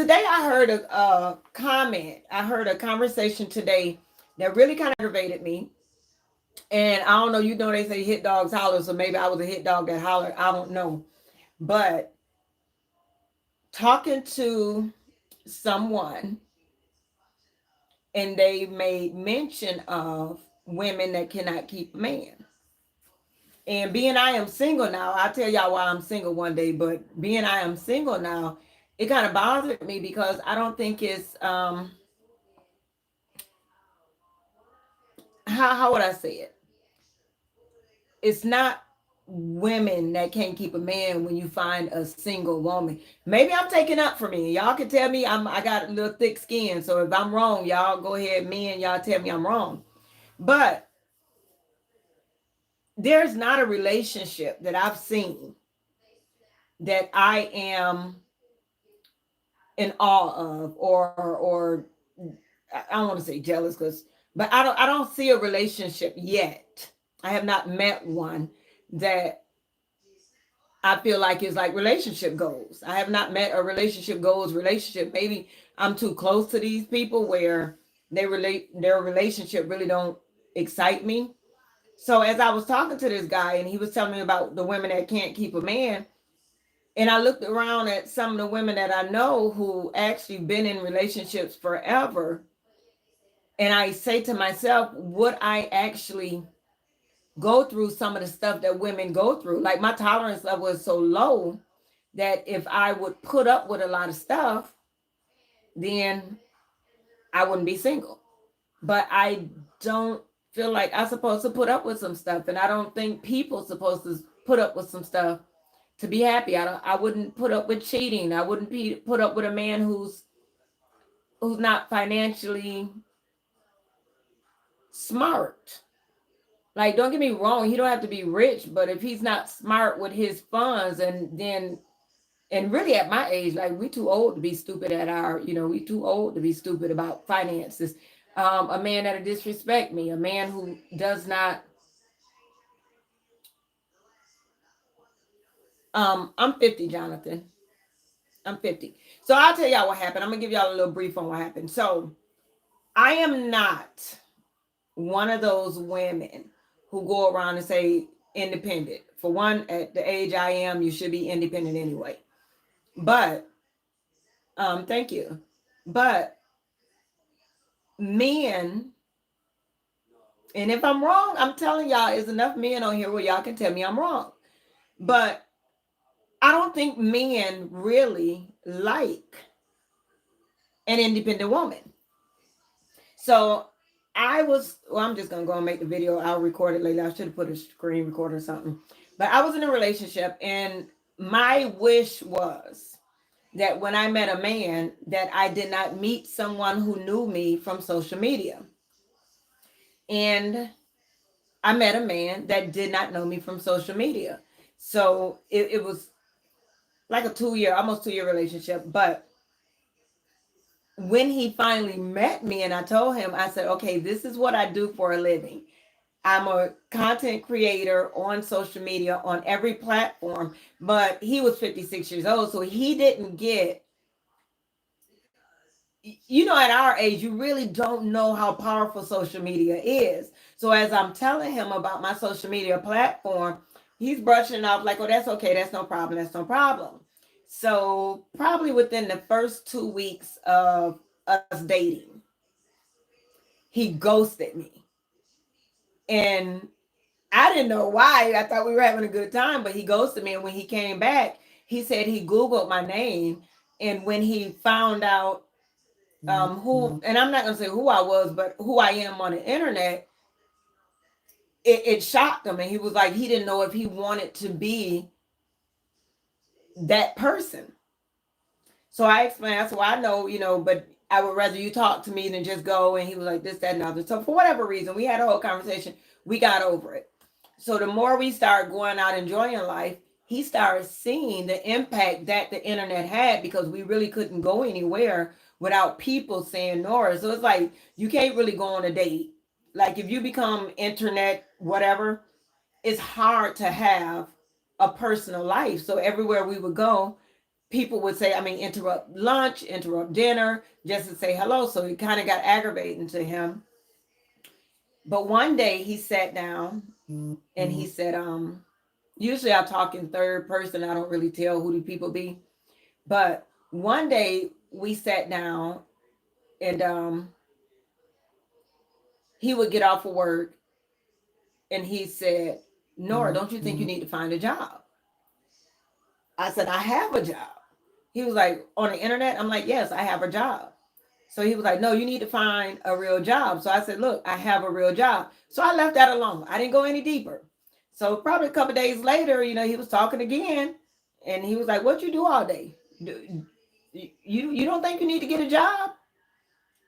Today I heard a comment. I heard a conversation today that really kind of aggravated me. And I don't know, you know, they say hit dogs holler, so maybe I was a hit dog that hollered. I don't know. But talking to someone, and they made mention of women that cannot keep a man. And being I am single now, I'll tell y'all why I'm single one day, but being I am single now, it kind of bothered me because I don't think it's how would I say it? It's not women that can't keep a man when you find a single woman. Maybe I'm taking up for me. Y'all can tell me I got a little thick skin. So if I'm wrong, y'all go ahead, me and y'all tell me I'm wrong. But there's not a relationship that I've seen that I am in awe of or I don't want to say jealous because but I don't see a relationship yet. I have not met one that I feel like it's like relationship goals. I have not met a relationship goals relationship. Maybe I'm too close to these people where their relationship really don't excite me. So as I was talking to this guy and he was telling me about the women that can't keep a man, and I looked around at some of the women that I know who actually been in relationships forever, and I say to myself, would I actually go through some of the stuff that women go through? Like my tolerance level is so low that if I would put up with a lot of stuff, then I wouldn't be single. But I don't feel like I'm supposed to put up with some stuff, and I don't think people supposed to put up with some stuff to be happy. I wouldn't put up with cheating. I wouldn't put up with a man who's not financially smart. Like, don't get me wrong, he don't have to be rich, but if he's not smart with his funds, and really at my age, like we too old to be stupid at our, we too old to be stupid about finances. A man that'll disrespect me, a man who does not. I'm 50, Jonathan. I'm 50. So I'll tell y'all what happened. I'm gonna give y'all a little brief on what happened. So I am not one of those women who go around and say independent. For one, at the age I am, you should be independent anyway. But thank you. But men, and if I'm wrong, I'm telling y'all, there's enough men on here where y'all can tell me I'm wrong. But I don't think men really like an independent woman. So I'm just gonna go and make the video. I'll record it later. I should have put a screen recorder or something. But I was in a relationship, and my wish was that when I met a man, that I did not meet someone who knew me from social media. And I met a man that did not know me from social media. So it was like a 2 year, almost 2 year relationship. But when he finally met me and I told him, I said, okay, this is what I do for a living. I'm a content creator on social media on every platform, but he was 56 years old. So he didn't get, at our age, you really don't know how powerful social media is. So as I'm telling him about my social media platform, he's brushing off like, oh, that's okay. That's no problem. That's no problem. So probably within the first 2 weeks of us dating, he ghosted me. And I didn't know why. I thought we were having a good time, but he ghosted me. And when he came back, he said he Googled my name. And when he found out who, and I'm not going to say who I was, but who I am on the internet, it shocked him. And he was like, he didn't know if he wanted to be that person. So I explained, I said, well, I know, but I would rather you talk to me than just go. And he was like, this, that, and other. So for whatever reason, we had a whole conversation. We got over it. So the more we start going out enjoying life, he started seeing the impact that the internet had because we really couldn't go anywhere without people saying Nora. So it's like you can't really go on a date. Like if you become internet, whatever, it's hard to have a personal life. So everywhere we would go, people would say, interrupt lunch, interrupt dinner, just to say hello. So it kind of got aggravating to him. But one day he sat down and he said, usually I talk in third person. I don't really tell who the people be. But one day we sat down and he would get off of work and he said, Nora, don't you think you need to find a job? I said, I have a job. He was like, on the internet? I'm like, yes, I have a job. So he was like, no, you need to find a real job. So I said, look, I have a real job. So I left that alone. I didn't go any deeper. So probably a couple of days later, he was talking again and he was like, what you do all day? You don't think you need to get a job?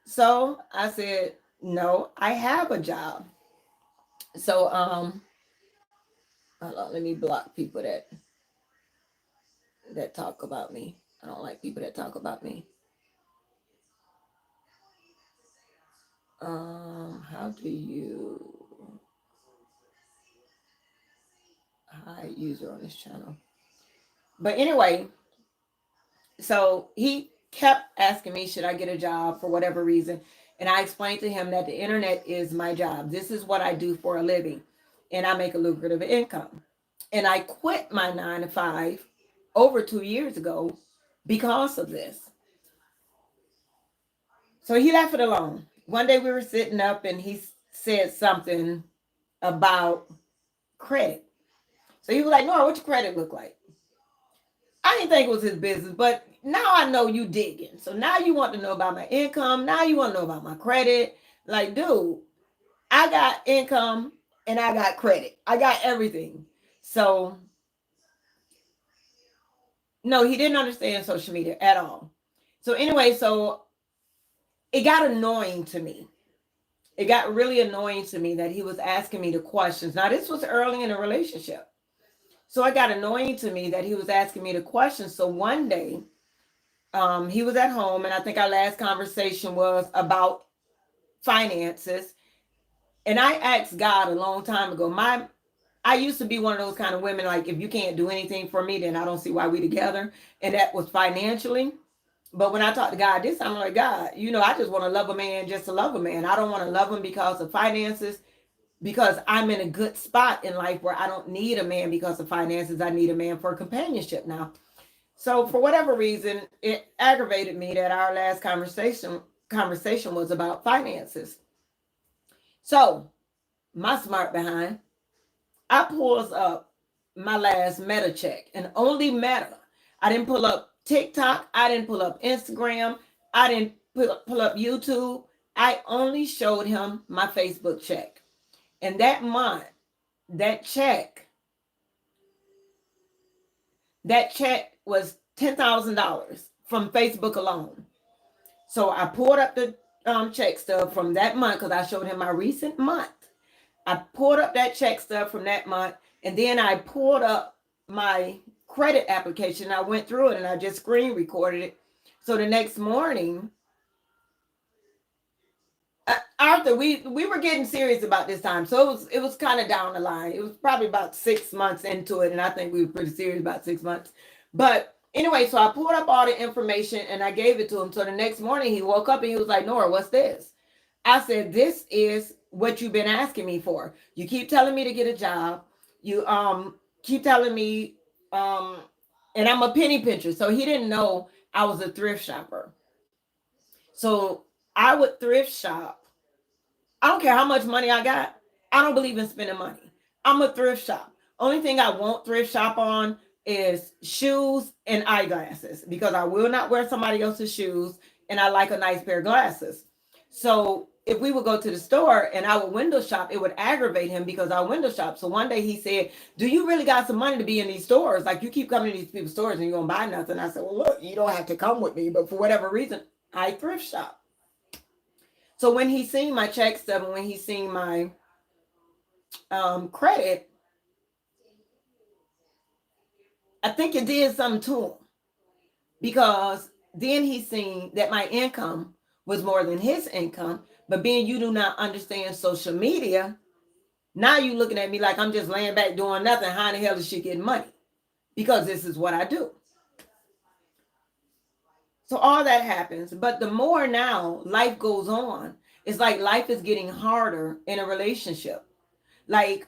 So I said, no, I have a job. So hold on, let me block people that talk about me. I don't like people that talk about me. How do you hide user on this channel? But anyway, so he kept asking me, should I get a job for whatever reason? And I explained to him that the internet is my job. This is what I do for a living. And I make a lucrative income. And I quit my 9 to 5 over 2 years ago because of this. So he left it alone. One day we were sitting up and he said something about credit. So he was like, Nora, what your credit look like? I didn't think it was his business, but now I know you digging. So now you want to know about my income. Now you want to know about my credit. Like, dude, I got income and I got credit. I got everything. So no, he didn't understand social media at all. So anyway, so it got annoying to me. It got really annoying to me that he was asking me the questions. Now, this was early in a relationship. So it got annoying to me that he was asking me the questions. So one day, he was at home, and I think our last conversation was about finances. And I asked God a long time ago, I used to be one of those kind of women, like, if you can't do anything for me, then I don't see why we together. And that was financially. But when I talk to God this time, I'm like, God, I just want to love a man just to love a man. I don't want to love him because of finances, because I'm in a good spot in life where I don't need a man because of finances. I need a man for companionship now. So for whatever reason, it aggravated me that our last conversation was about finances. So my smart behind, I pulls up my last Meta check, and only Meta. I didn't pull up TikTok. I didn't pull up Instagram. I didn't pull up YouTube. I only showed him my Facebook check. And that month, that check was $10,000 from Facebook alone. So I pulled up the check stub from that month because I showed him my recent month. I pulled up that check stub from that month, and then I pulled up my credit application. I went through it and I just screen recorded it. So the next morning, Arthur, we were getting serious about this time. So it was kind of down the line. It was probably about 6 months into it, and I think we were pretty serious about 6 months. But anyway, so I pulled up all the information and I gave it to him. So the next morning he woke up and he was like, Nora, what's this? I said, this is what you've been asking me for. You keep telling me to get a job. You keep telling me, and I'm a penny pincher. So he didn't know I was a thrift shopper. So I would thrift shop. I don't care how much money I got. I don't believe in spending money. I'm a thrift shop. Only thing I won't thrift shop on is shoes and eyeglasses, because I will not wear somebody else's shoes, and I like a nice pair of glasses. So if we would go to the store and I would window shop, it would aggravate him because I window shop. So one day he said, do you really got some money to be in these stores? Like, you keep coming to these people's stores and you don't buy nothing. I said, well, look, you don't have to come with me, but for whatever reason, I thrift shop. So when he seen my check stub and when he seen my credit, I think it did something to him, because then he seen that my income was more than his income. But being you do not understand social media, now you looking at me like I'm just laying back doing nothing. How in the hell is she getting money? Because this is what I do. So all that happens. But the more now life goes on, it's like life is getting harder in a relationship. Like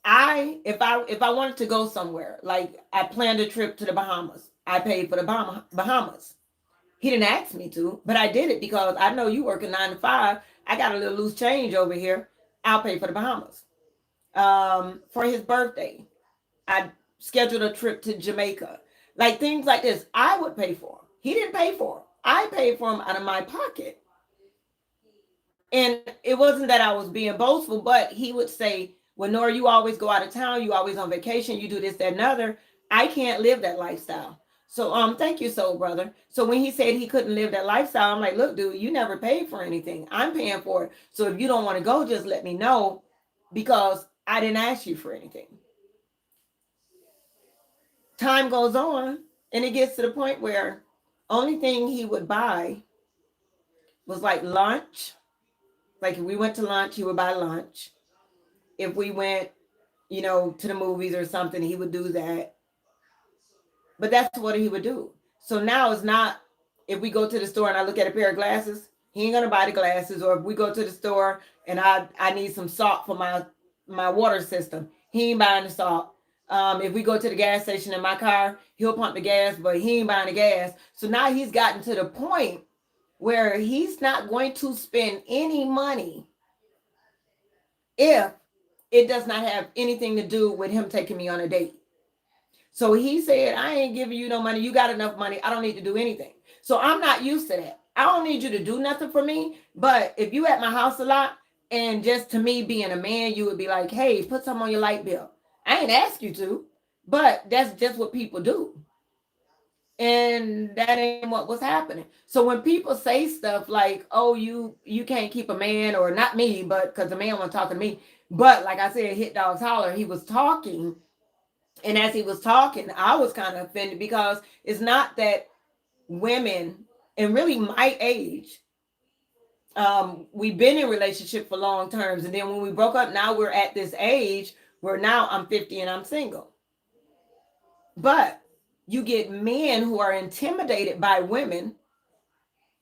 if I wanted to go somewhere, like I planned a trip to the Bahamas. I paid for the Bahamas. He didn't ask me to, but I did it because I know you working 9 to 5. I got a little loose change over here. I'll pay for the Bahamas. For his birthday, I scheduled a trip to Jamaica. Like things like this, I would pay for. He didn't pay for. I paid for him out of my pocket. And it wasn't that I was being boastful, but he would say, well, Nora, you always go out of town, you always on vacation, you do this, that, and other. I can't live that lifestyle. So thank you, soul brother. So when he said he couldn't live that lifestyle, I'm like, look, dude, you never paid for anything. I'm paying for it. So if you don't want to go, just let me know because I didn't ask you for anything. Time goes on and it gets to the point where only thing he would buy was like lunch. Like if we went to lunch, he would buy lunch. If we went, to the movies or something, he would do that. But that's what he would do. So now it's not if we go to the store and I look at a pair of glasses, he ain't gonna buy the glasses. Or if we go to the store and I need some salt for my water system, he ain't buying the salt. If we go to the gas station in my car, he'll pump the gas, but he ain't buying the gas. So now he's gotten to the point where he's not going to spend any money if it does not have anything to do with him taking me on a date. So he said, I ain't giving you no money. You got enough money. I don't need to do anything. So I'm not used to that. I don't need you to do nothing for me. But if you at my house a lot, and just to me being a man, you would be like, hey, put some on your light bill. I ain't ask you to, but that's just what people do. And that ain't what was happening. So when people say stuff like, oh, you can't keep a man, or not me, but because the man wasn't talking to me, but like I said, hit dogs holler, he was talking. And as he was talking, I was kind of offended because it's not that women, and really my age, we've been in relationship for long terms. And then when we broke up, now we're at this age where now I'm 50 and I'm single. But you get men who are intimidated by women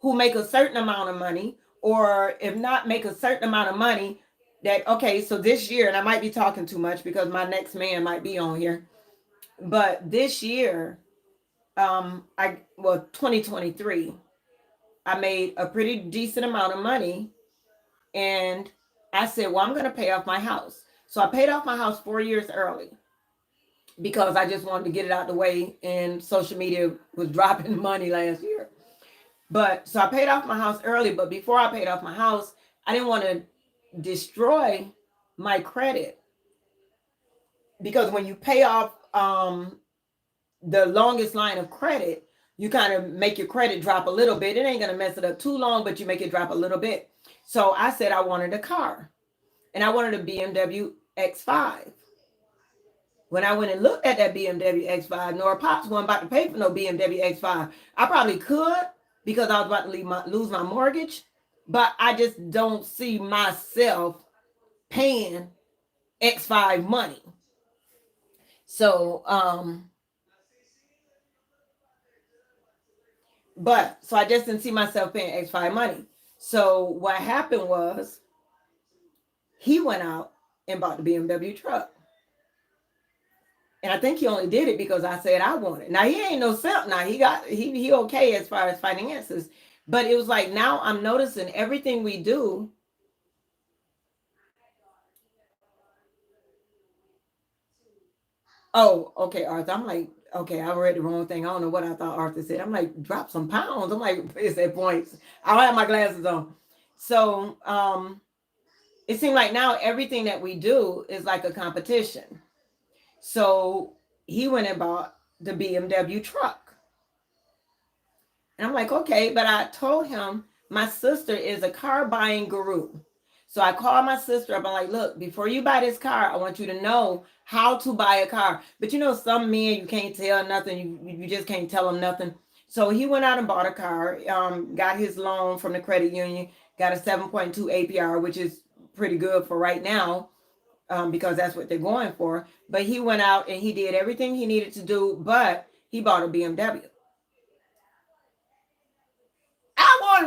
who make a certain amount of money, or if not make a certain amount of money, that, okay, so this year, and I might be talking too much because my next man might be on here, but this year, 2023, I made a pretty decent amount of money, and I said, well, I'm going to pay off my house. So I paid off my house 4 years early because I just wanted to get it out the way, and social media was dropping money last year. But so I paid off my house early, but before I paid off my house, I didn't want to destroy my credit, because when you pay off the longest line of credit, you kind of make your credit drop a little bit. It ain't going to mess it up too long, but you make it drop a little bit. So I said I wanted a car, and I wanted a BMW X5. When I went and looked at that BMW X5, Nora Pops wasn't about to pay for no BMW X5. I probably could because I was about to lose my mortgage, but I just don't see myself paying X5 money. So, so I just didn't see myself paying X5 money. So what happened was he went out and bought the BMW truck. And I think he only did it because I said I want it. Now he ain't no simp. Now he okay as far as finances. But it was like, now I'm noticing everything we do. Oh, okay, Arthur. I'm like, okay, I read the wrong thing. I don't know what I thought Arthur said. I'm like, drop some pounds. I'm like, it's at points. I don't have my glasses on. So it seemed like now everything that we do is like a competition. So he went and bought the BMW truck. And I'm like, okay, but I told him my sister is a car buying guru. So I called my sister up. I'm like, look, before you buy this car, I want you to know how to buy a car. But some men, you can't tell nothing. You just can't tell them nothing. So he went out and bought a car, got his loan from the credit union, got a 7.2 APR, which is pretty good for right now, because that's what they're going for. But he went out and he did everything he needed to do, but he bought a BMW.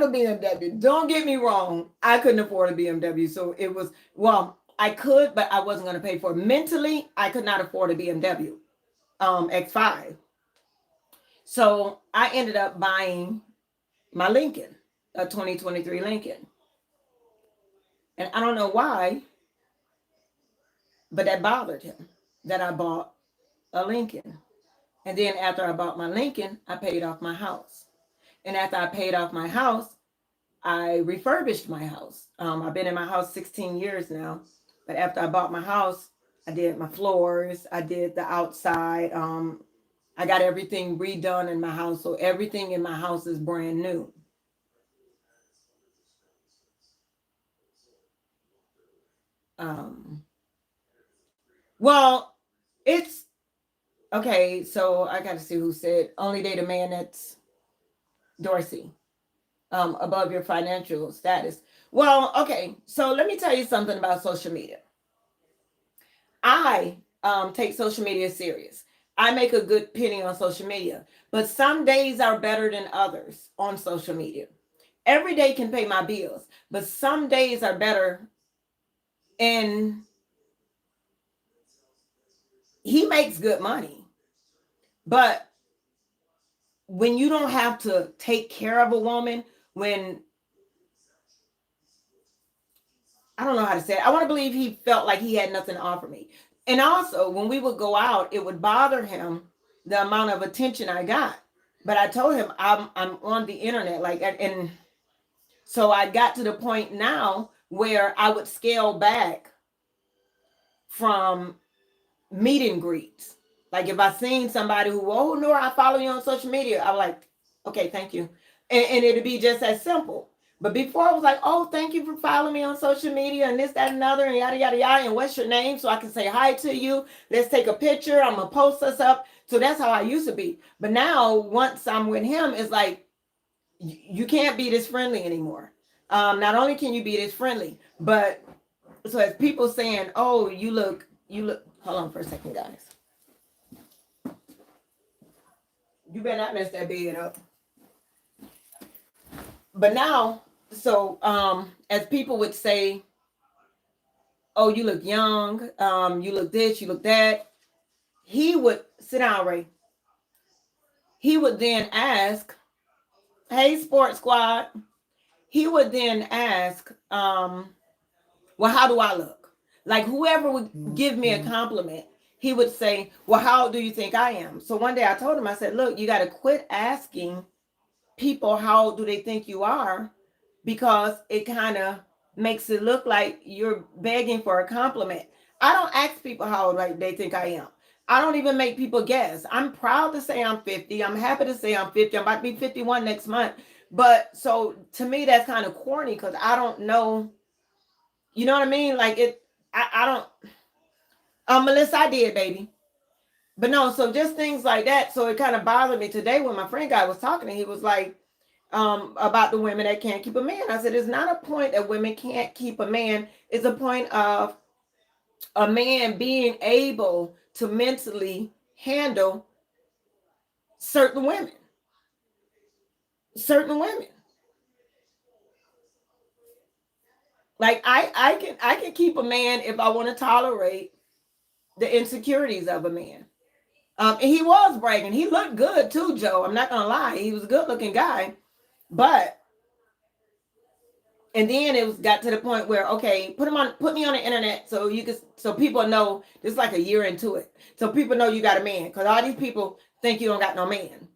have a BMW. Don't get me wrong. I couldn't afford a BMW. So it was, well, I could, but I wasn't going to pay for it. Mentally, I could not afford a BMW X5. So I ended up buying my Lincoln, a 2023 Lincoln. And I don't know why, but that bothered him that I bought a Lincoln. And then after I bought my Lincoln, I paid off my house. And after I paid off my house, I refurbished my house. I've been in my house 16 years now. But after I bought my house, I did my floors, I did the outside. I got everything redone in my house. So everything in my house is brand new. Well, it's okay. So I got to see who said only date a man that's Dorsey, above your financial status. Well, okay. So let me tell you something about social media. I take social media serious. I make a good penny on social media, but some days are better than others on social media. Every day can pay my bills, but some days are better. And he makes good money, but when you don't have to take care of a woman, when I don't know how to say it, I want to believe he felt like he had nothing to offer me. And also, when we would go out, it would bother him the amount of attention I got. But I told him I'm on the internet, like, and so I got to the point now where I would scale back from meet and greets. Like if I seen somebody who, oh no, I follow you on social media, I'm like, okay, thank you. And it'd be just as simple. But before I was like, oh, thank you for following me on social media and this, that, and another, and yada, yada, yada. And what's your name? So I can say hi to you. Let's take a picture. I'm going to post us up. So that's how I used to be. But now, once I'm with him, it's like, you can't be this friendly anymore. Not only can you be this friendly, but so as people saying, oh, you look, hold on for a second, guys. You better not mess that bed up. But now, so as people would say, oh, you look young, you look this, you look that. He would sit down, Ray. He would then ask, hey, Sports Squad. He would then ask, well, how do I look? Like whoever would give me a compliment, he would say, well, how do you think I am? So one day I told him, I said, look, you got to quit asking people how do they think you are, because it kind of makes it look like you're begging for a compliment. I don't ask people how they think I am. I don't even make people guess. I'm proud to say I'm 50. I'm happy to say I'm 50. I'm about to be 51 next month. But so to me, that's kind of corny because I don't know. You know what I mean? Like it, I don't. Melissa, I did, baby. But no, so just things like that. So it kind of bothered me today when my friend guy was talking and he was like, about the women that can't keep a man. I said, it's not a point that women can't keep a man. It's a point of a man being able to mentally handle certain women. Certain women. Like I can keep a man if I want to tolerate the insecurities of a man. And he was bragging. He looked good too, Joe. I'm not gonna lie. He was a good looking guy. But and then it got to the point where, okay, put me on the internet so people know. This is like a year into it. So people know you got a man. Because all these people think you don't got no man.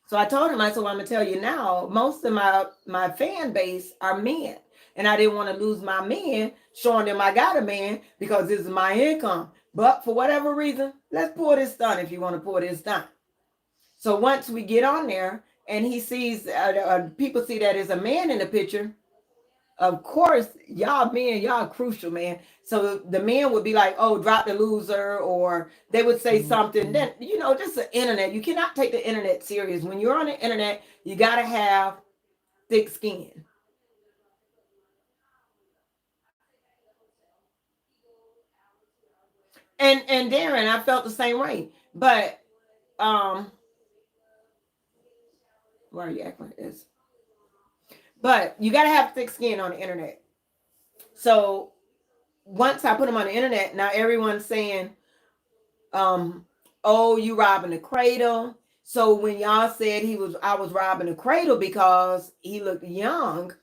So I told him, I said, well, I'm gonna tell you now, most of my fan base are men. And I didn't want to lose my men showing them I got a man because this is my income. But for whatever reason, let's pull this stunt if you want to pull this stunt. So once we get on there and he sees, people see that as a man in the picture, of course, y'all men, y'all crucial, man. So the men would be like, oh, drop the loser, or they would say something. Then, just the internet. You cannot take the internet serious. When you're on the internet, you got to have thick skin. And Darren, I felt the same way. But why are you acting like this? But you got to have thick skin on the internet. So once I put him on the internet, now everyone's saying, um, oh, you robbing the cradle. So when y'all said I was robbing the cradle because he looked young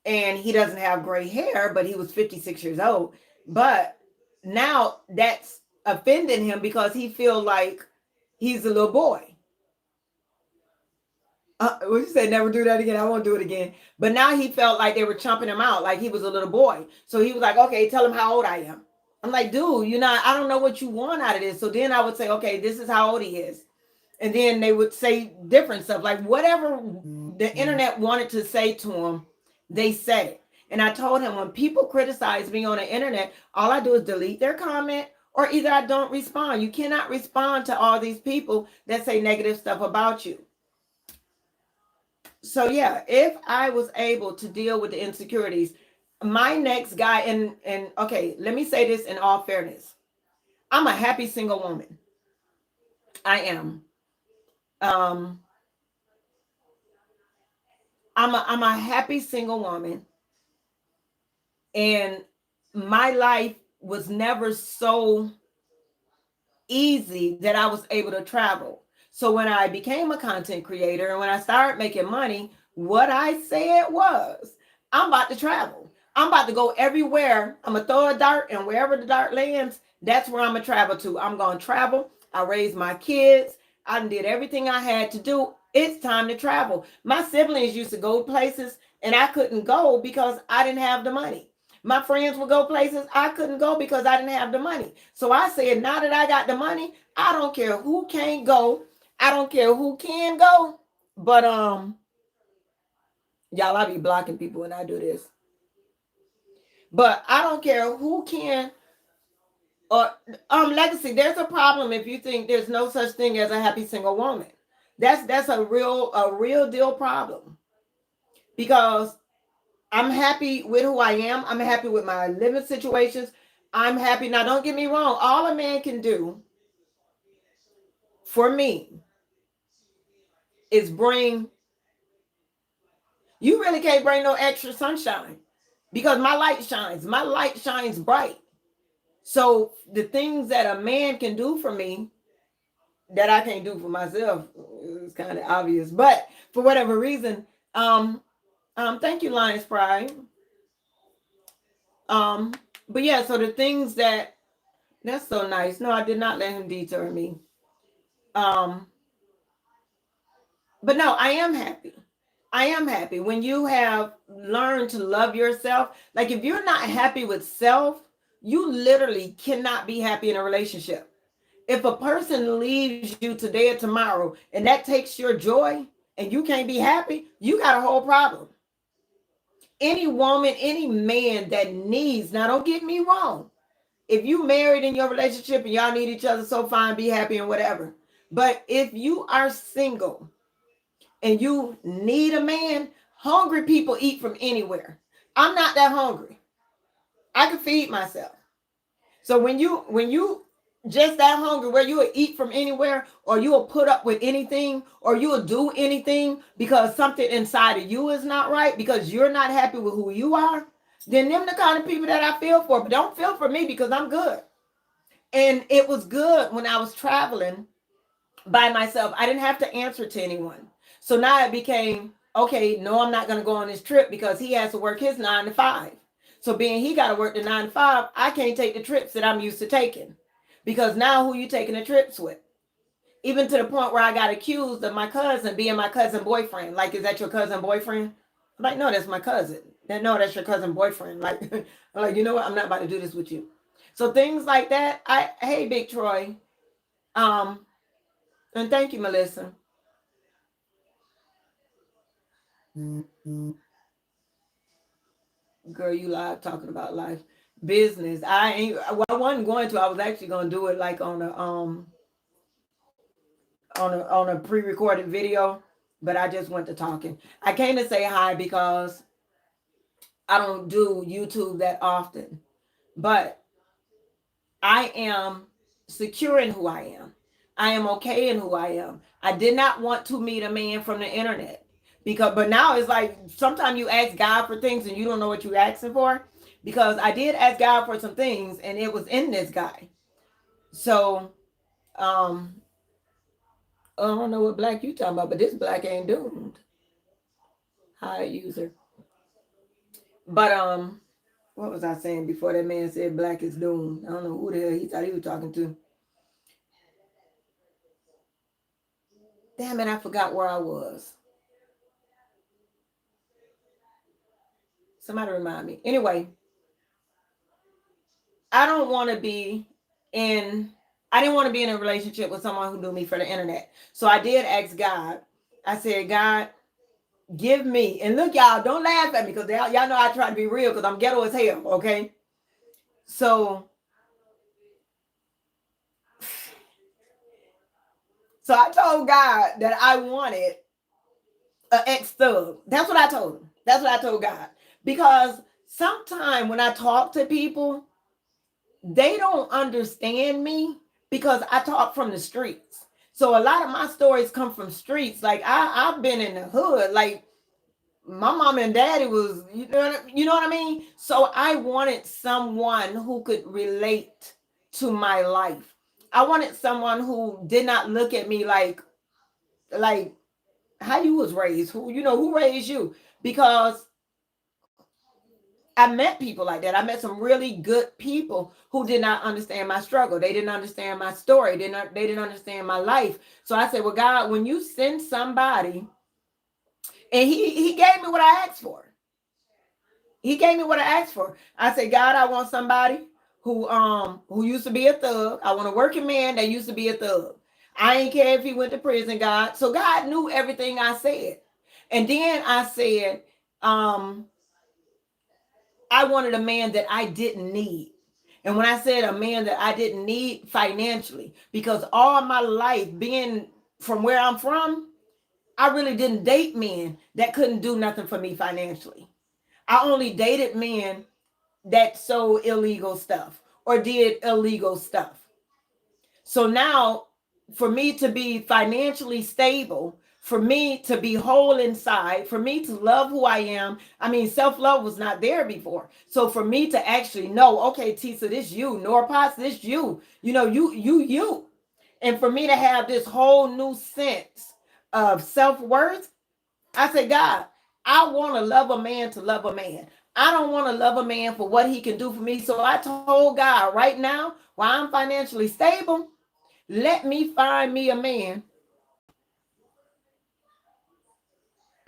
and he doesn't have gray hair, but he was 56 years old. But now that's offending him because he feel like he's a little boy. What you say? Never do that again. I won't do it again. But now he felt like they were chumping him out, like he was a little boy. So he was like, okay, tell him how old I am. I'm like, dude, I don't know what you want out of this. So then I would say, okay, this is how old he is. And then they would say different stuff, like whatever the internet wanted to say to him, they said it. And I told him, when people criticize me on the internet, all I do is delete their comment, or either I don't respond. You cannot respond to all these people that say negative stuff about you. So yeah, if I was able to deal with the insecurities, my next guy, and okay, let me say this in all fairness. I'm a happy single woman. I am. I'm a happy single woman, and my life was never so easy that I was able to travel. So when I became a content creator and when I started making money, what I said was, I'm about to travel. I'm about to go everywhere. I'm going to throw a dart, and wherever the dart lands, that's where I'm going to travel to. I'm going to travel. I raised my kids. I did everything I had to do. It's time to travel. My siblings used to go places and I couldn't go because I didn't have the money. My friends would go places I couldn't go because I didn't have the money. So I said, now that I got the money, I don't care who can't go. I don't care who can go. But y'all, I be blocking people when I do this. But I don't care who can. Or Legacy, there's a problem if you think there's no such thing as a happy single woman. That's a real deal problem. Because I'm happy with who I am. I'm happy with my living situations. I'm happy. Now, don't get me wrong. All a man can do for me is you really can't bring no extra sunshine because my light shines. My light shines bright. So the things that a man can do for me that I can't do for myself is kind of obvious. But for whatever reason, thank you, Lions Pride. But yeah, so the things that's so nice. No, I did not let him detour me. But no, I am happy. I am happy when you have learned to love yourself. Like if you're not happy with self, you literally cannot be happy in a relationship. If a person leaves you today or tomorrow and that takes your joy and you can't be happy, you got a whole problem. Any woman, any man that needs, now don't get me wrong. If you married in your relationship and y'all need each other, so fine, be happy and whatever. But if you are single and you need a man, hungry people eat from anywhere. I'm not that hungry. I can feed myself. So when you just that hungry where you will eat from anywhere, or you will put up with anything, or you will do anything because something inside of you is not right, because you're not happy with who you are, then them the kind of people that I feel for. But don't feel for me because I'm good. And it was good when I was traveling by myself. I didn't have to answer to anyone. So now it became, okay, no, I'm not going to go on this trip because he has to work his 9 to 5. So being he got to work the 9 to 5, I can't take the trips that I'm used to taking. Because now who you taking the trips with? Even to the point where I got accused of my cousin being my cousin boyfriend. Like, is that your cousin boyfriend? I'm like, no, that's my cousin. No, that's your cousin boyfriend. Like, I'm like, you know what? I'm not about to do this with you. So things like that. Hey, Big Troy. And thank you, Melissa. Girl, you live talking about life. Business. I wasn't going to. I was actually gonna do it like on a pre-recorded video, but I just went to talking. I came to say hi because I don't do YouTube that often, but I am secure in who I am. I am okay in who I am. I did not want to meet a man from the internet Because but now it's like sometimes you ask God for things and you don't know what you're asking for. Because I did ask God for some things and it was in this guy. So um I don't know what black you talking about, but this black ain't doomed. High user. But what was I saying before that man said black is doomed? I don't know who the hell he thought he was talking to. Damn it, I forgot where I was. Somebody remind me. Anyway, I don't want to be in I didn't want to be in a relationship with someone who knew me for the internet. So I did ask God. I said, God, give me, and look, y'all, don't laugh at me because y'all know I try to be real because I'm ghetto as hell, okay? So I told God that I wanted an ex thug. That's what I told him. That's what I told God. Because sometimes when I talk to people, they don't understand me because I talk from the streets. So a lot of my stories come from streets. Like I've been in the hood. Like my mom and daddy was, you know what I mean? So I wanted someone who could relate to my life. I wanted someone who did not look at me like how you was raised, who raised you? Because I met people like that. I met some really good people who did not understand my struggle. They didn't understand my story. They didn't understand my life. So I said, well, God, when you send somebody, and he gave me what I asked for. He gave me what I asked for. I said, God, I want somebody who used to be a thug. I want a working man that used to be a thug. I ain't care if he went to prison, God. So God knew everything I said. And then I said, I wanted a man that I didn't need. And when I said a man that I didn't need financially, because all my life being from where I'm from, I really didn't date men that couldn't do nothing for me financially. I only dated men that sold illegal stuff or did illegal stuff. So now, for me to be financially stable, for me to be whole inside, for me to love who I am, I mean, self-love was not there before. So for me to actually know, okay, Tisa, this you, Norpots, this you. And for me to have this whole new sense of self-worth, I said, God, I want to love a man to love a man. I don't want to love a man for what he can do for me. So I told God right now, while I'm financially stable, let me find me a man.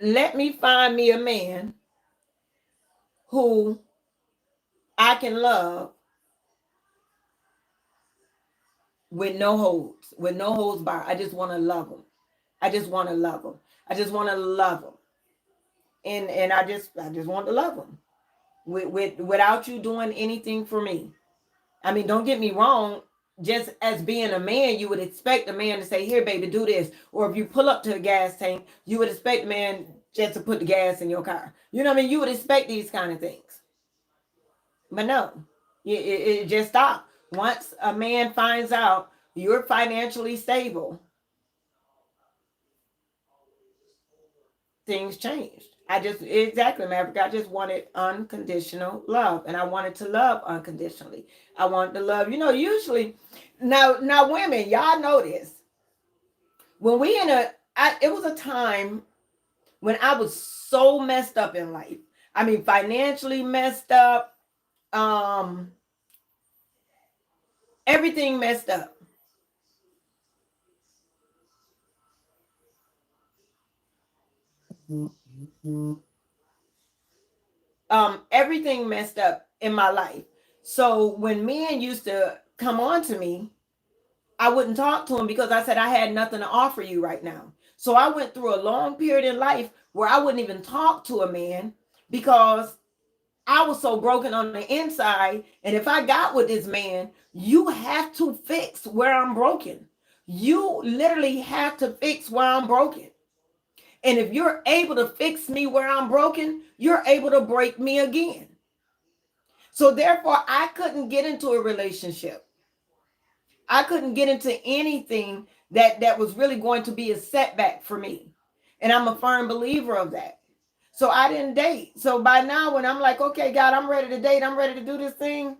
Let me find me a man who I can love with no holds barred. I just want to love him. I just want to love him. I just want to love him. And I just want to love him without you doing anything for me. I mean, don't get me wrong. Just as being a man, you would expect a man to say, here, baby, do this. Or if you pull up to a gas tank, you would expect a man just to put the gas in your car. You know what I mean? You would expect these kind of things. But no, it just stopped. Once a man finds out you're financially stable, things changed. Exactly, Maverick. I just wanted unconditional love, and I wanted to love unconditionally. I wanted to love, usually now women, y'all know this. When we it was a time when I was so messed up in life. I mean, financially messed up, everything messed up. Everything messed up in my life. So when men used to come on to me, I wouldn't talk to them because I said I had nothing to offer you right now. So I went through a long period in life where I wouldn't even talk to a man because I was so broken on the inside. And if I got with this man, you have to fix where I'm broken. You literally have to fix where I'm broken. And if you're able to fix me where I'm broken, you're able to break me again. So therefore, I couldn't get into a relationship. I couldn't get into anything that was really going to be a setback for me. And I'm a firm believer of that. So I didn't date. So by now, when I'm like, okay, God, I'm ready to date, I'm ready to do this thing.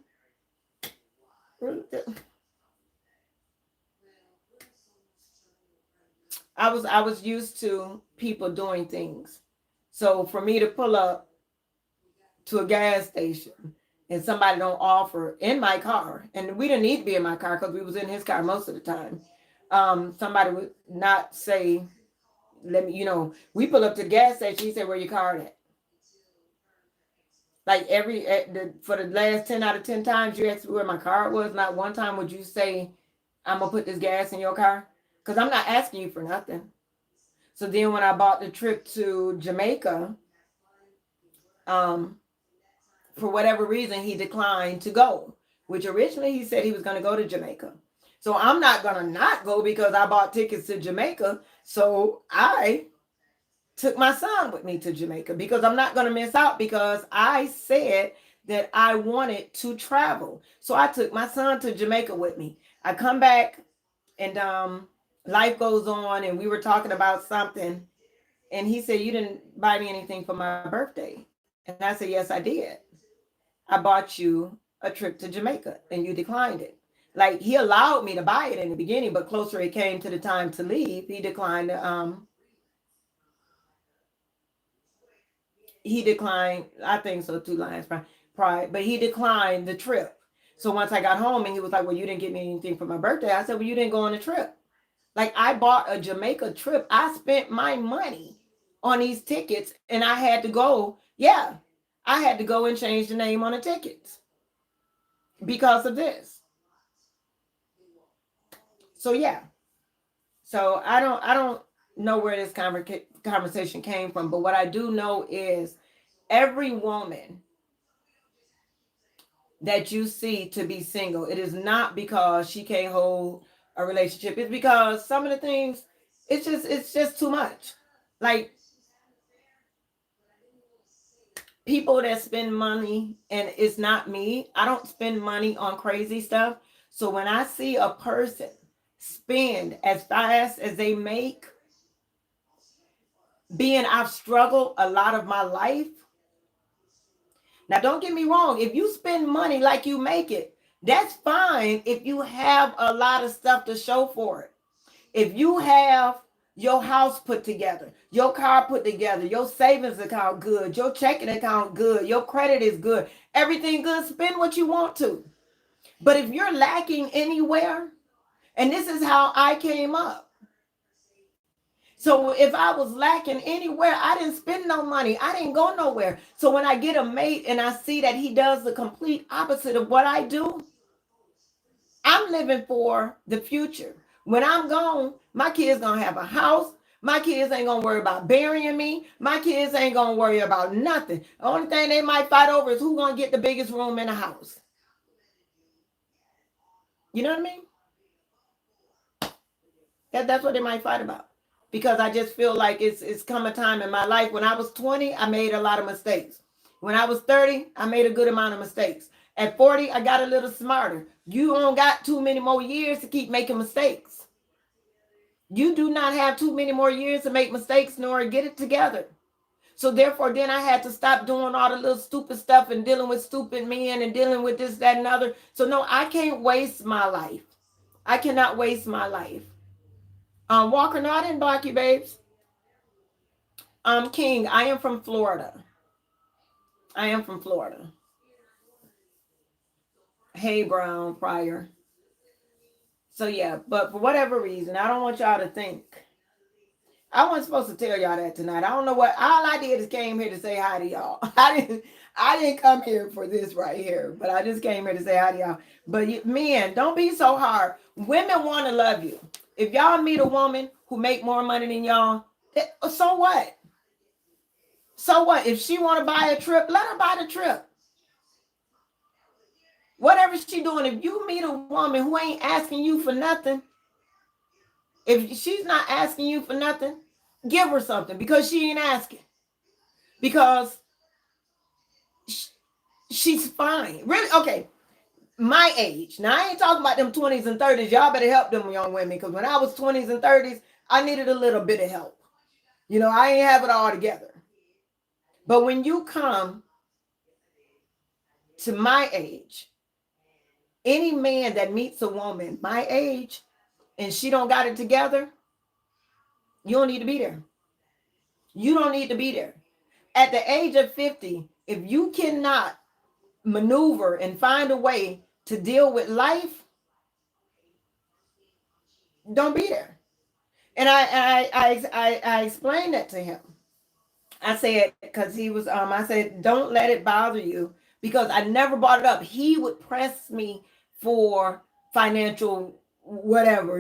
I was used to people doing things. So for me to pull up to a gas station and somebody don't offer in my car, and we didn't need to be in my car because we was in his car most of the time. Somebody would not say, let me, we pull up to the gas station. He said, where your card at? Like for the last 10 out of 10 times you asked me where my card was, not one time would you say, I'm gonna put this gas in your car? Because I'm not asking you for nothing. So then when I bought the trip to Jamaica, for whatever reason, he declined to go, which originally he said he was going to go to Jamaica. So I'm not going to not go because I bought tickets to Jamaica. So I took my son with me to Jamaica because I'm not going to miss out because I said that I wanted to travel. So I took my son to Jamaica with me. I come back and life goes on and we were talking about something and he said, you didn't buy me anything for my birthday. And I said, yes, I did. I bought you a trip to Jamaica and you declined it. Like he allowed me to buy it in the beginning, but closer it came to the time to leave, he declined. I think so, 2 lines pride, but he declined the trip. So once I got home and he was like, well, you didn't get me anything for my birthday. I said, well, you didn't go on a trip. Like I bought a Jamaica trip. I spent my money on these tickets and I had to go. Yeah, I had to go and change the name on the tickets because of this. So yeah. So I don't know where this conversation came from, but what I do know is every woman that you see to be single, it is not because she can't hold a relationship. It's because some of the things, it's just too much. Like people that spend money, and it's not me. I don't spend money on crazy stuff. So when I see a person spend as fast as they make, being I've struggled a lot of my life. Now, don't get me wrong. If you spend money like you make it, that's fine if you have a lot of stuff to show for it. If you have your house put together, your car put together, your savings account good, your checking account good, your credit is good, everything good, spend what you want to. But if you're lacking anywhere, and this is how I came up. So if I was lacking anywhere, I didn't spend no money. I didn't go nowhere. So when I get a mate and I see that he does the complete opposite of what I do, I'm living for the future. When I'm gone, my kids gonna have a house. My kids ain't gonna worry about burying me. My kids ain't gonna worry about nothing. The only thing they might fight over is who gonna get the biggest room in the house. You know what I mean? That's what they might fight about. Because I just feel like it's come a time in my life. When I was 20, I made a lot of mistakes. When I was 30, I made a good amount of mistakes. At 40, I got a little smarter. You don't got too many more years to keep making mistakes. You do not have too many more years to make mistakes nor get it together. So therefore, then I had to stop doing all the little stupid stuff and dealing with stupid men and dealing with this, that, and other. So no, I can't waste my life. I cannot waste my life. Walker, no, I didn't block you, babes. King, I am from Florida. I am from Florida. Hey, Brown, Pryor. So yeah, but for whatever reason, I don't want y'all to think. I wasn't supposed to tell y'all that tonight. I don't know what. All I did is came here to say hi to y'all. I didn't come here for this right here, but I just came here to say hi to y'all. But men, don't be so hard. Women want to love you. If y'all meet a woman who make more money than y'all, so what? So what? If she want to buy a trip, let her buy the trip. Whatever she doing, if you meet a woman who ain't asking you for nothing, if she's not asking you for nothing, give her something because she ain't asking. Because she's fine. Really? Okay. My age. Now, I ain't talking about them 20s and 30s. Y'all better help them young women because when I was 20s and 30s, I needed a little bit of help. I ain't have it all together. But when you come to my age, any man that meets a woman my age and she don't got it together, you don't need to be there. You don't need to be there. At the age of 50, if you cannot maneuver and find a way to deal with life, don't be there. And I explained that to him. I said, because he was I said, don't let it bother you, because I never brought it up. He would press me for financial whatever,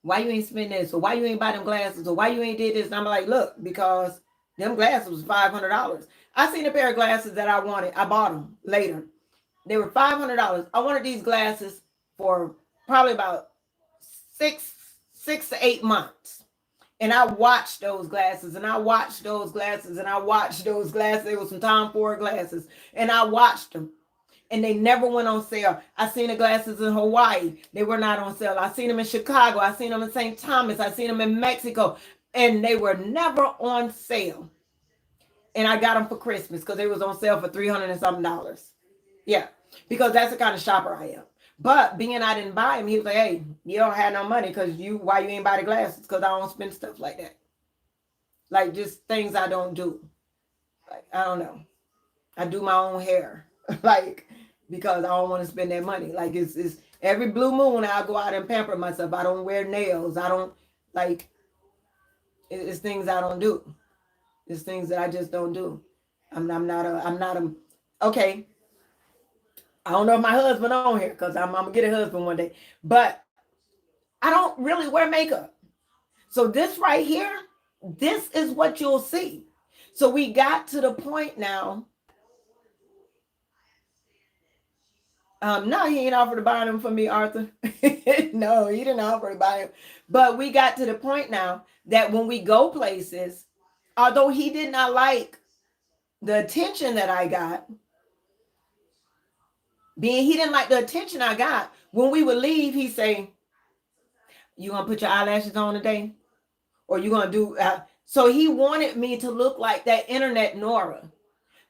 why you ain't spend this, or why you ain't buy them glasses, or why you ain't did this. And I'm like, look, because them glasses was $500. I seen a pair of glasses that I wanted. I bought them later. They were $500. I wanted these glasses for probably about 6 to 8 months. And I watched those glasses, and I watched those glasses, and I watched those glasses. They were some Tom Ford glasses, and I watched them, and they never went on sale. I seen the glasses in Hawaii. They were not on sale. I seen them in Chicago. I seen them in St. Thomas. I seen them in Mexico, and they were never on sale. And I got them for Christmas because they was on sale for $300 and something. Yeah, because that's the kind of shopper I am. But being I didn't buy him, he was like, hey, you don't have no money because why you ain't buy the glasses? Because I don't spend stuff like that. Like just things I don't do. Like, I don't know. I do my own hair. Like, because I don't want to spend that money. Like it's every blue moon I'll go out and pamper myself. I don't wear nails. I don't it's things I don't do. It's things that I just don't do. I'm not a okay. I don't know if my husband on here because I'm gonna get a husband one day, but I don't really wear makeup. So this right here, this is what you'll see. So we got to the point now. No, he ain't offered to buy them for me, Arthur. No, he didn't offer to buy them. But we got to the point now that when we go places, although he did not like the attention that I got, he didn't like the attention I got. When we would leave, he'd say, you gonna put your eyelashes on today? Or you gonna do, so he wanted me to look like that internet Nora.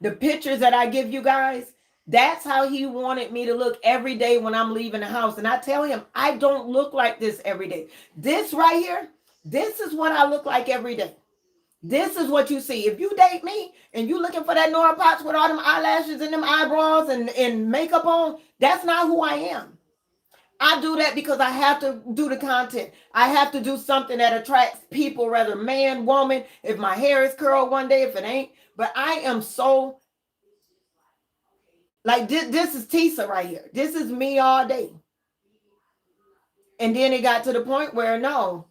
The pictures that I give you guys, that's how he wanted me to look every day when I'm leaving the house. And I tell him, I don't look like this every day. This right here, this is what I look like every day. This is what you see. If you date me and you looking for that Nora Potts with all them eyelashes and them eyebrows and makeup on, that's not who I am. I do that because I have to do the content. I have to do something that attracts people, whether man, woman, if my hair is curled one day, if it ain't. But I am so, like this is Tisa right here. This is me all day. And then it got to the point where, no,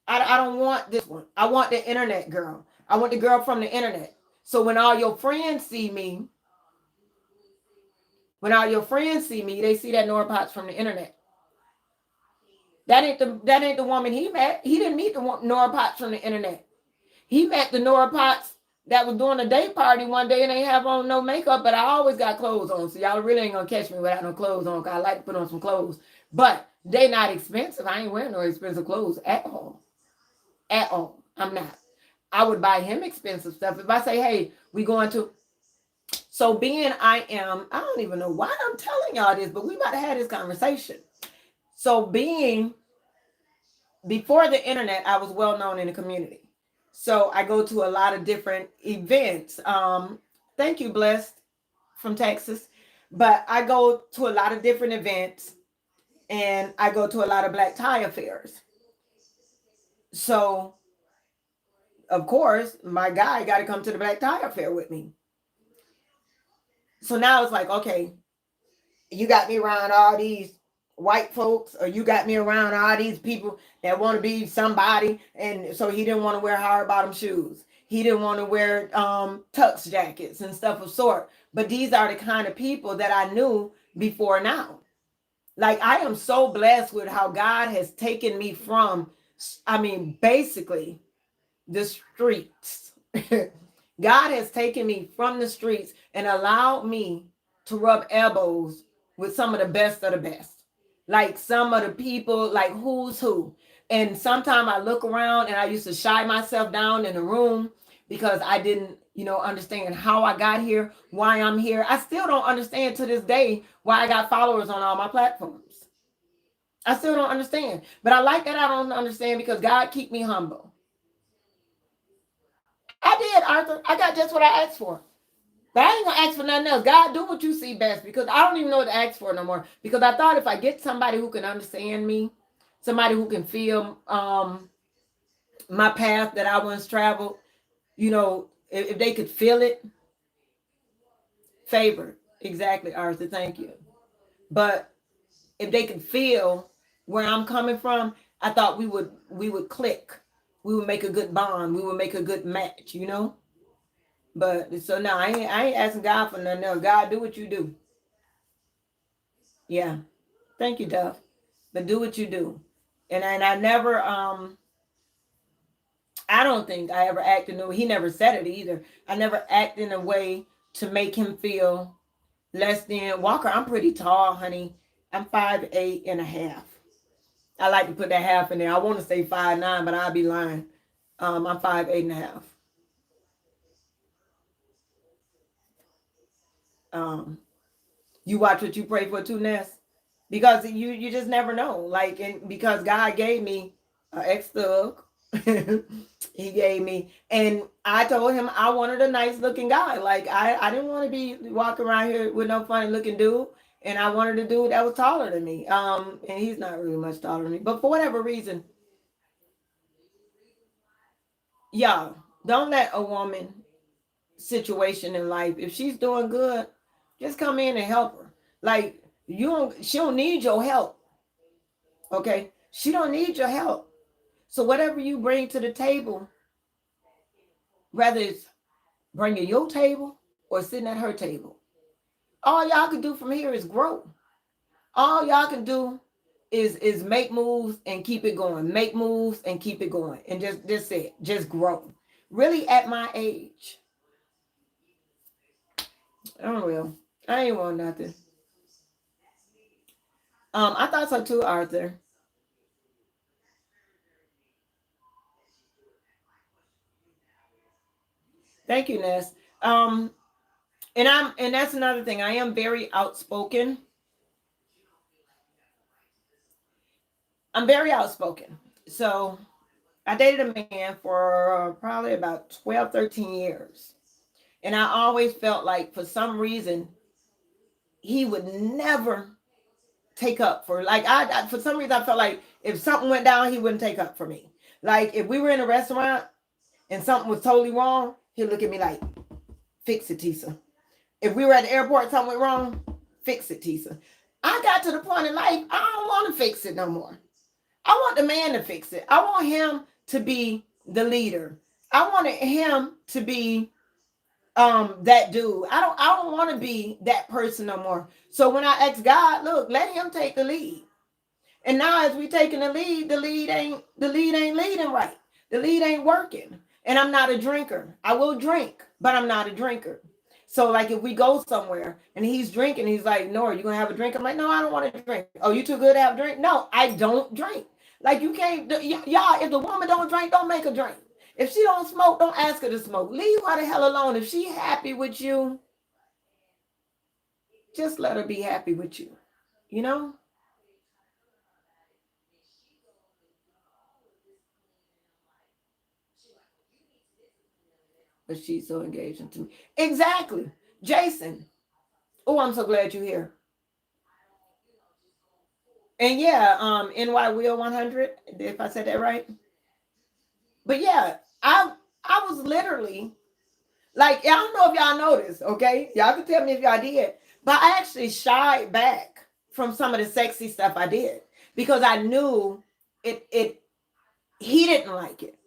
I don't want this one. I want the internet girl. I want the girl from the internet. So when all your friends see me, they see that Nora Potts from the internet. That ain't the woman he met. He didn't meet the Nora Potts from the internet. He met the Nora Potts that was doing a day party one day and they have on no makeup, but I always got clothes on. So y'all really ain't gonna catch me without no clothes on, because I like to put on some clothes. But they not expensive. I ain't wearing no expensive clothes at all. At all. I'm not. I would buy him expensive stuff. If I say, hey, we going to. So being I don't even know why I'm telling y'all this, but we about to have this conversation. So being, before the internet, I was well known in the community. So I go to a lot of different events. Thank you, Blessed from Texas. But I go to a lot of different events and I go to a lot of black tie affairs. So, of course, my guy got to come to the black tie affair with me. So now it's like, okay, you got me around all these white folks, or you got me around all these people that want to be somebody. And so he didn't want to wear hard bottom shoes. He didn't want to wear tux jackets and stuff of sort. But these are the kind of people that I knew before now. Like, I am so blessed with how God has taken me from, basically the streets. God has taken me from the streets and allowed me to rub elbows with some of the best of the best. Like some of the people, like who's who. And sometimes I look around and I used to shy myself down in the room because I didn't, understand how I got here, why I'm here. I still don't understand to this day why I got followers on all my platforms. I still don't understand. But I like that I don't understand because God keep me humble. I did, Arthur. I got just what I asked for. But I ain't gonna ask for nothing else. God, do what you see best because I don't even know what to ask for no more. Because I thought if I get somebody who can understand me, somebody who can feel my path that I once traveled, if they could feel it, favor. Exactly, Arthur. Thank you. But if they could feel where I'm coming from, I thought we would click. We would make a good bond. We would make a good match. But so now I ain't asking God for nothing else. God, do what you do. Yeah. Thank you, Duff. But do what you do. And I never I don't think I ever acted in a way. He never said it either. I never acted in a way to make him feel less than Walker. I'm pretty tall, honey. I'm 5'8.5". I like to put that half in there. I want to say 5'9", but I'll be lying. I'm 5'8.5". Um, you watch what you pray for too, Ness, because you just never know. Like, and because God gave me an ex thug, he gave me, and I told him I wanted a nice looking guy. Like I didn't want to be walking around here with no funny looking dude. And I wanted a dude that was taller than me. And he's not really much taller than me, but for whatever reason, y'all don't let a woman situation in life, if she's doing good, just come in and help her. Like she don't need your help. Okay, she don't need your help. So whatever you bring to the table, whether it's bringing your table or sitting at her table, all y'all can do from here is grow. All y'all can do is make moves and keep it going. Make moves and keep it going. And just say it. Just grow. Really at my age. Oh well. I ain't want nothing. I thought so too, Arthur. Thank you, Ness. Um, and that's another thing. I am very outspoken. I'm very outspoken. So I dated a man for probably about 12, 13 years. And I always felt like for some reason he would never take up for, like, I for some reason I felt like if something went down, he wouldn't take up for me. Like if we were in a restaurant and something was totally wrong, he'd look at me like, fix it, Tisa. If we were at the airport, something went wrong, fix it, Tisa. I got to the point in life, I don't want to fix it no more. I want the man to fix it. I want him to be the leader. I wanted him to be that dude. I don't want to be that person no more. So when I asked God, look, let him take the lead. And now as we taking the lead ain't leading right. The lead ain't working. And I'm not a drinker. I will drink, but I'm not a drinker. So like if we go somewhere and he's drinking, he's like, Nora, you gonna have a drink? I'm like, no, I don't want to drink. Oh, you too good to have a drink? No, I don't drink. Like you can't, y'all, if the woman don't drink, don't make her drink. If she don't smoke, don't ask her to smoke. Leave her the hell alone. If she happy with you, just let her be happy with you. You know? But she's so engaging to me. Exactly. Jason. Oh, I'm so glad you're here. And yeah, NY Wheel 100, if I said that right. But yeah, I was literally like, I don't know if y'all noticed, okay? Y'all can tell me if y'all did. But I actually shied back from some of the sexy stuff I did because I knew it he didn't like it.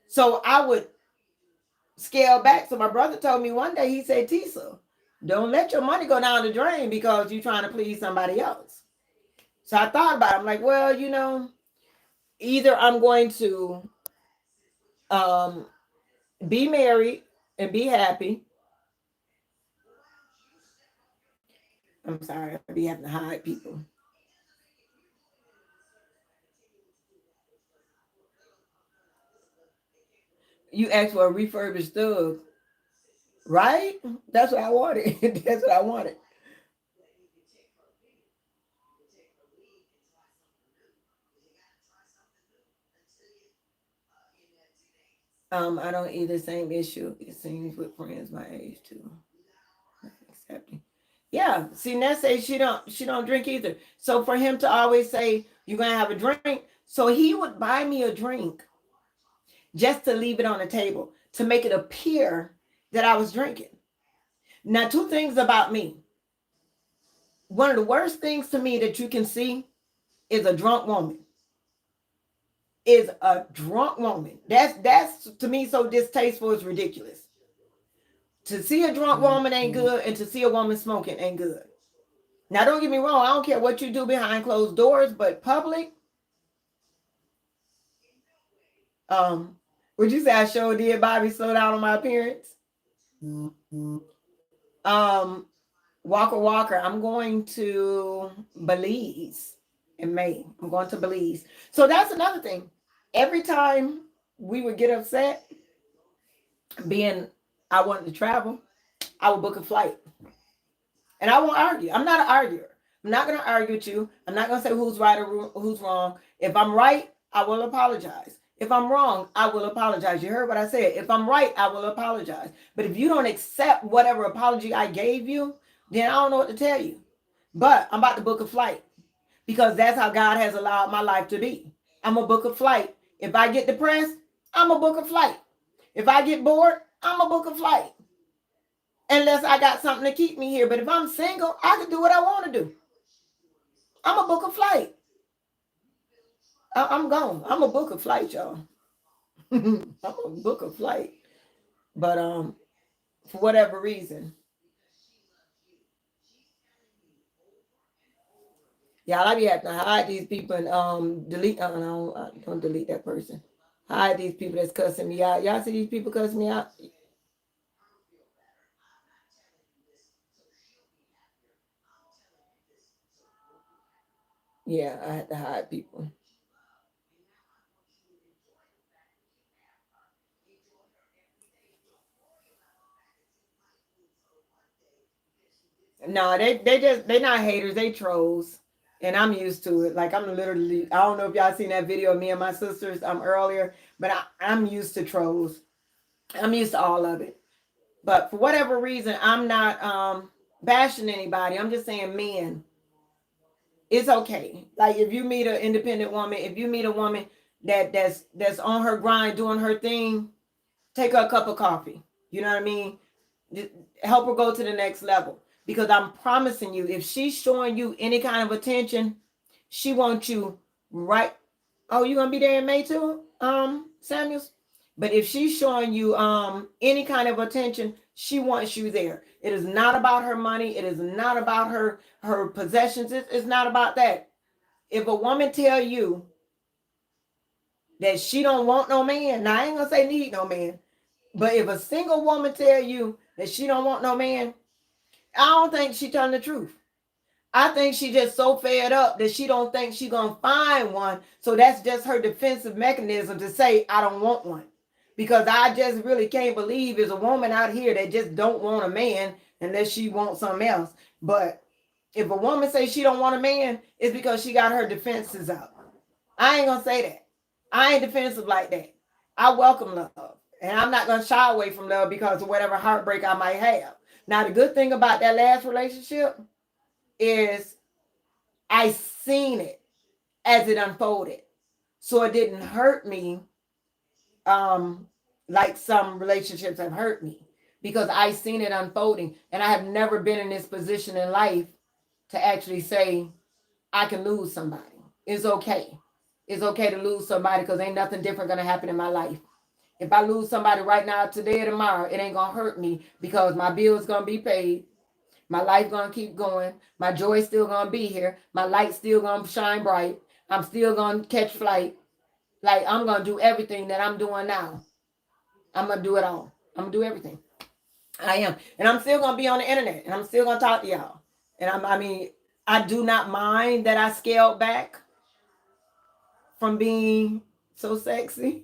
So I would scale back. So my brother told me one day, he said, Tisa, don't let your money go down the drain because you're trying to please somebody else. So I thought about it. I'm like, well, either I'm going to um, be married and be happy. I'm sorry, I be having to hide people. You asked for a refurbished Thug, right? That's what I wanted. That's what I wanted. I don't eat the same issue. It seems with friends my age too. Accepting. Yeah. See, Ness says she don't drink either. So for him to always say you're gonna have a drink, so he would buy me a drink just to leave it on the table to make it appear that I was drinking. Now, two things about me. One of the worst things to me that you can see is a drunk woman. Is a drunk woman. That's to me so distasteful. It's ridiculous. To see a drunk woman ain't good, and to see a woman smoking ain't good. Now, don't get me wrong. I don't care what you do behind closed doors, but public. Um, would you say I sure did, Bobby? Slow down on my appearance. Um, Walker. I'm going to Belize in May. I'm going to Belize. So that's another thing. Every time we would get upset, being I wanted to travel, I would book a flight. And I won't argue. I'm not an arguer. I'm not going to argue with you. I'm not going to say who's right or who's wrong. If I'm right, I will apologize. If I'm wrong, I will apologize. You heard what I said. If I'm right, I will apologize. But if you don't accept whatever apology I gave you, then I don't know what to tell you. But I'm about to book a flight because that's how God has allowed my life to be. I'm going to book a flight. If I get depressed, I'm going to book a flight. If I get bored, I'm going to book a flight. Unless I got something to keep me here. But if I'm single, I can do what I want to do. I'm going to book a flight. I'm gone. I'm going to book a flight, y'all. I'm going to book a flight. But for whatever reason. Yeah, I be having to hide these people and delete. No, don't delete that person. Hide these people that's cussing me out. Y'all see these people cussing me out? Yeah, I had to hide people. No, they're not haters, they trolls. And I'm used to it. Like I'm literally, I don't know if y'all seen that video of me and my sisters earlier, but I'm used to trolls. I'm used to all of it. But for whatever reason, I'm not bashing anybody. I'm just saying men, it's okay. Like if you meet an independent woman, if you meet a woman that's on her grind doing her thing, take her a cup of coffee. You know what I mean? Help her go to the next level. Because I'm promising you, if she's showing you any kind of attention, she wants you right. Oh, you gonna be there in May too, Samuels? But if she's showing you any kind of attention, she wants you there. It is not about her money. It is not about her possessions. It's not about that. If a woman tell you that she don't want no man, now I ain't gonna say need no man, but if a single woman tell you that she don't want no man, I don't think she telling the truth. I think she just so fed up that she don't think she gonna find one. So that's just her defensive mechanism to say I don't want one. Because I just really can't believe there's a woman out here that just don't want a man unless she wants something else. But if a woman says she don't want a man, it's because she got her defenses up. I ain't gonna say that. I ain't defensive like that. I welcome love. And I'm not gonna shy away from love because of whatever heartbreak I might have. Now the good thing about that last relationship is I seen it as it unfolded. So it didn't hurt me um like some relationships have hurt me because I seen it unfolding and I have never been in this position in life to actually say I can lose somebody. It's okay. It's okay to lose somebody because ain't nothing different gonna happen in my life. If I lose somebody right now, today or tomorrow, it ain't gonna hurt me because my bill's gonna be paid. My life gonna keep going. My joy still gonna be here. My light still gonna shine bright. I'm still gonna catch flight. Like I'm gonna do everything that I'm doing now. I'm gonna do it all. I'm gonna do everything. I am, and I'm still gonna be on the internet, and I'm still gonna talk to y'all. And I mean, I do not mind that I scaled back from being so sexy.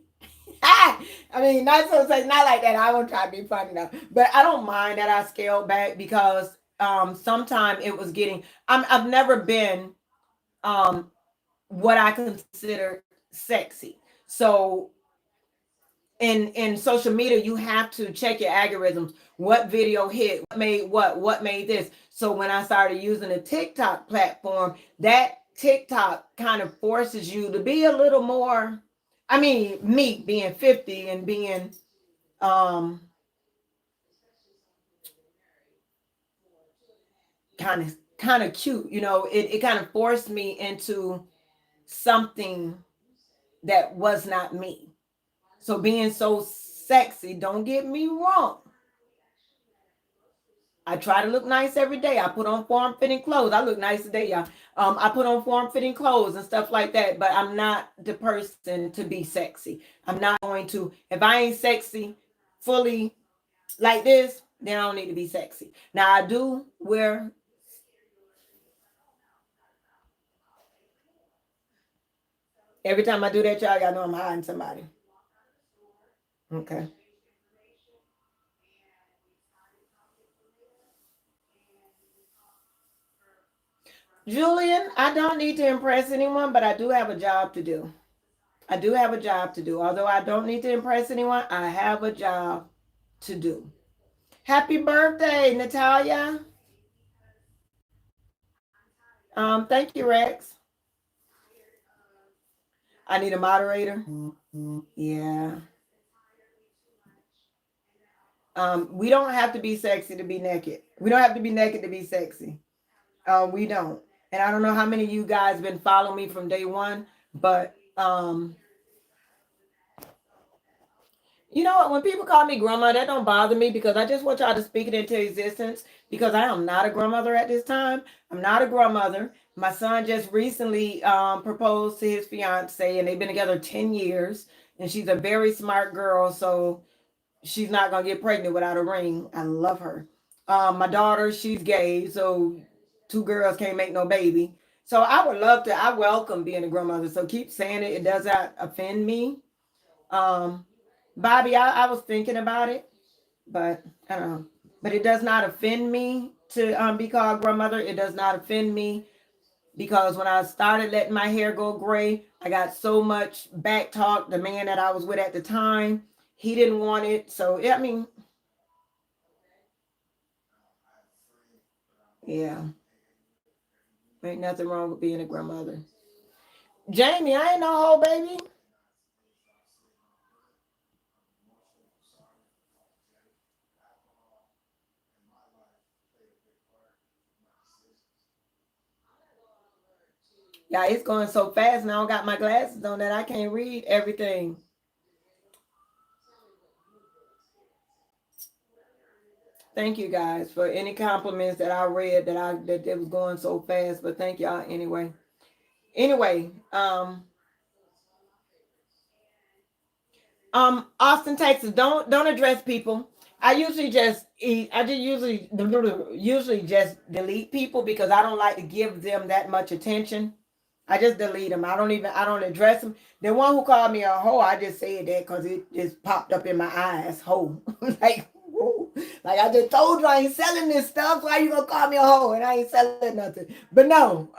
I mean, not so say not like that. I won't try to be funny now, but I don't mind that I scaled back because sometimes it was getting. I've never been what I consider sexy. So in social media, you have to check your algorithms. What video hit? What made what? What made this? So when I started using the TikTok platform, that TikTok kind of forces you to be a little more. I mean, me being 50 and being um kind of cute, it kind of forced me into something that was not me. So being so sexy, don't get me wrong, I try to look nice every day. I put on form fitting clothes. I look nice today, y'all. I put on form fitting clothes and stuff like that, but I'm not the person to be sexy. I'm not going to, if I ain't sexy fully like this, then I don't need to be sexy. Now I do wear, every time I do that, y'all gotta know I'm hiding somebody. Okay. Julian, I don't need to impress anyone, but I do have a job to do. I do have a job to do. Although I don't need to impress anyone, I have a job to do. Happy birthday, Natalia. Thank you, Rex. I need a moderator. Yeah. We don't have to be sexy to be naked. We don't have to be naked to be sexy. We don't. And I don't know how many of you guys been following me from day one, but you know what? When people call me grandma, that don't bother me because I just want y'all to speak it into existence because I am not a grandmother at this time. I'm not a grandmother. My son just recently proposed to his fiance, and they've been together 10 years. And she's a very smart girl, so she's not gonna get pregnant without a ring. I love her. My daughter, she's gay, so two girls can't make no baby. So I would love to. I welcome being a grandmother. So keep saying it. It does not offend me. Um, Bobby, I was thinking about it, but I don't know. But it does not offend me to be called grandmother. It does not offend me because when I started letting my hair go gray, I got so much back talk. The man that I was with at the time, he didn't want it. So I mean, yeah, ain't nothing wrong with being a grandmother. Jamie, I ain't no whole baby. Yeah, it's going so fast now. I got my glasses on that I can't read everything. Thank you guys for any compliments that I read that was going so fast, but thank y'all anyway. Anyway, Austin, Texas, don't address people. I just usually just delete people because I don't like to give them that much attention. I just delete them. I don't address them. The one who called me a hoe, I just said that because it just popped up in my eyes. Hoe. Like, whoa. Like I just told you I ain't selling this stuff. Why you gonna call me a hoe? And I ain't selling nothing. But no,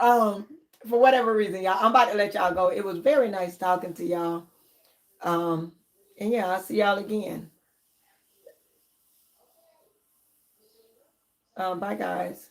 for whatever reason, y'all, I'm about to let y'all go. It was very nice talking to y'all. Um, and yeah, I'll see y'all again. Bye guys.